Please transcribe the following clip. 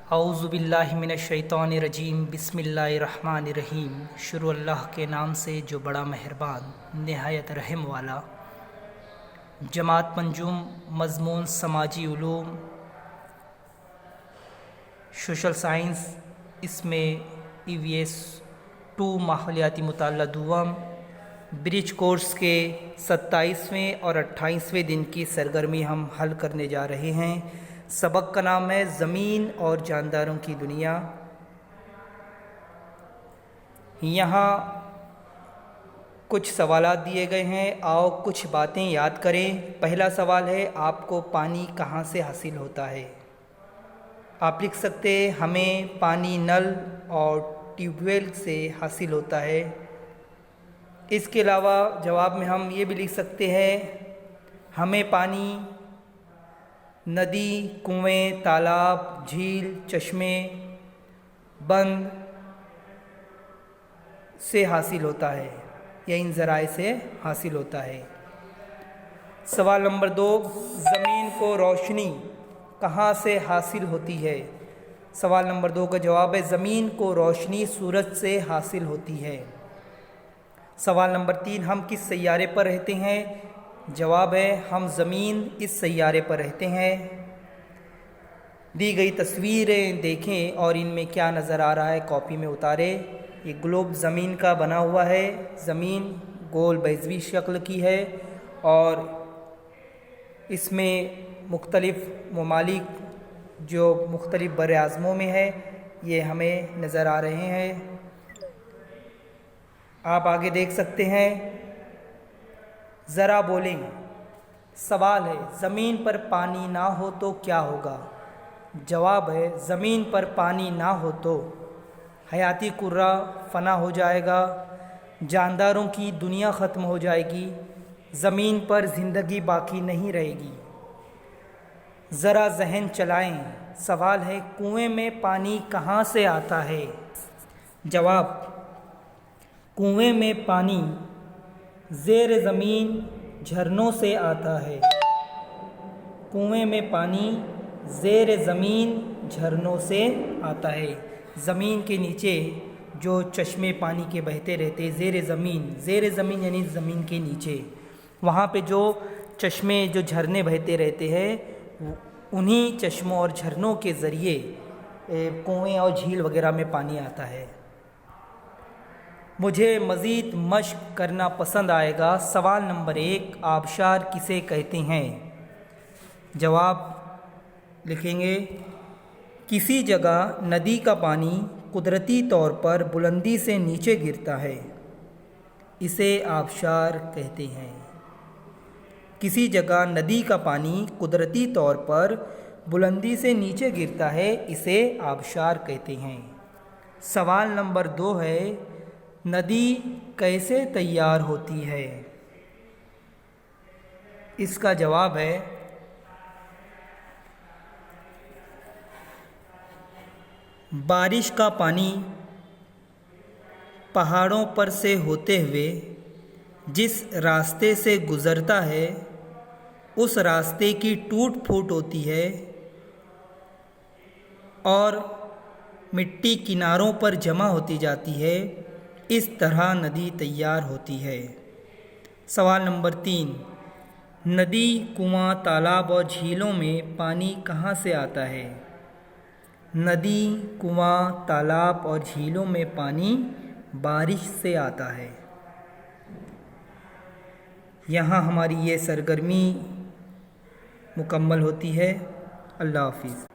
औज़ुबिल्लाहि मिनश्शैतानिर्रजीम बिस्मिल्लाहिर्रहमानिर्रहीम। शुरू अल्लाह के नाम से जो बड़ा मेहरबान निहायत रहम वाला। जमात मंजूम मज़मून समाजी उलूम सोशल साइंस, इसमें EVS 2 माहौलियाती मुताला दुआम ब्रिज कोर्स के 27वें और 28वें दिन की सरगर्मी हम हल करने जा रहे हैं। सबक का नाम है ज़मीन और जानदारों की दुनिया। यहाँ कुछ सवालात दिए गए हैं, आओ कुछ बातें याद करें। पहला सवाल है, आपको पानी कहाँ से हासिल होता है? आप लिख सकते हैं हमें पानी नल और ट्यूबवेल से हासिल होता है। इसके अलावा जवाब में हम ये भी लिख सकते हैं हमें पानी नदी, कुएं, तालाब, झील, चश्मे, बंद से हासिल होता है या इन ज़राए से हासिल होता है। सवाल नंबर 2, ज़मीन को रोशनी कहाँ से हासिल होती है? सवाल नंबर 2 का जवाब है ज़मीन को रोशनी सूरज से हासिल होती है। सवाल नंबर 3, हम किस सैयारे पर रहते हैं? जवाब है हम ज़मीन इस सैयारे पर रहते हैं। दी गई तस्वीरें देखें और इनमें क्या नज़र आ रहा है कॉपी में उतारें। ये ग्लोब ज़मीन का बना हुआ है। ज़मीन गोल बैज़वी शक्ल की है और इसमें मुख्तलिफ़ ममालिक जो मुख्तलिफ़ बर-ए-आज़मों में है ये हमें नज़र आ रहे हैं। आप आगे देख सकते हैं। ज़रा बोलें। सवाल है ज़मीन पर पानी ना हो तो क्या होगा? जवाब है ज़मीन पर पानी ना हो तो हयाती कुर्रा फ़ना हो जाएगा, जानदारों की दुनिया ख़त्म हो जाएगी, ज़मीन पर ज़िंदगी बाकी नहीं रहेगी। ज़रा जहन चलाएं। सवाल है कुएं में पानी कहाँ से आता है? जवाब, कुएं में पानी ज़ेर ज़मीन झरनों से आता है। कुएं में पानी ज़ेर ज़मीन झरनों से आता है। ज़मीन के नीचे जो चश्मे पानी के बहते रहते ज़ेर ज़मीन यानी ज़मीन के नीचे, वहाँ पे जो चश्मे जो झरने बहते रहते हैं उन्हीं चश्मों और झरनों के ज़रिए कुएं और झील वगैरह में पानी आता है। मुझे मज़ीद मश्क करना पसंद आएगा। सवाल नंबर 1, आबशार किसे कहते हैं? जवाब लिखेंगे किसी जगह नदी का पानी कुदरती तौर पर बुलंदी से नीचे गिरता है, इसे आबशार कहते हैं। किसी जगह नदी का पानी कुदरती तौर पर बुलंदी से नीचे गिरता है, इसे आबशार कहते हैं। सवाल नंबर 2 है, नदी कैसे तैयार होती है? इसका जवाब है बारिश का पानी पहाड़ों पर से होते हुए जिस रास्ते से गुज़रता है उस रास्ते की टूट फूट होती है और मिट्टी किनारों पर जमा होती जाती है, इस तरह नदी तैयार होती है। सवाल नंबर 3, नदी, कुआं, तालाब और झीलों में पानी कहाँ से आता है? नदी, कुआं, तालाब और झीलों में पानी बारिश से आता है। यहाँ हमारी ये सरगर्मी मुकम्मल होती है। अल्लाह हाफ़िज़।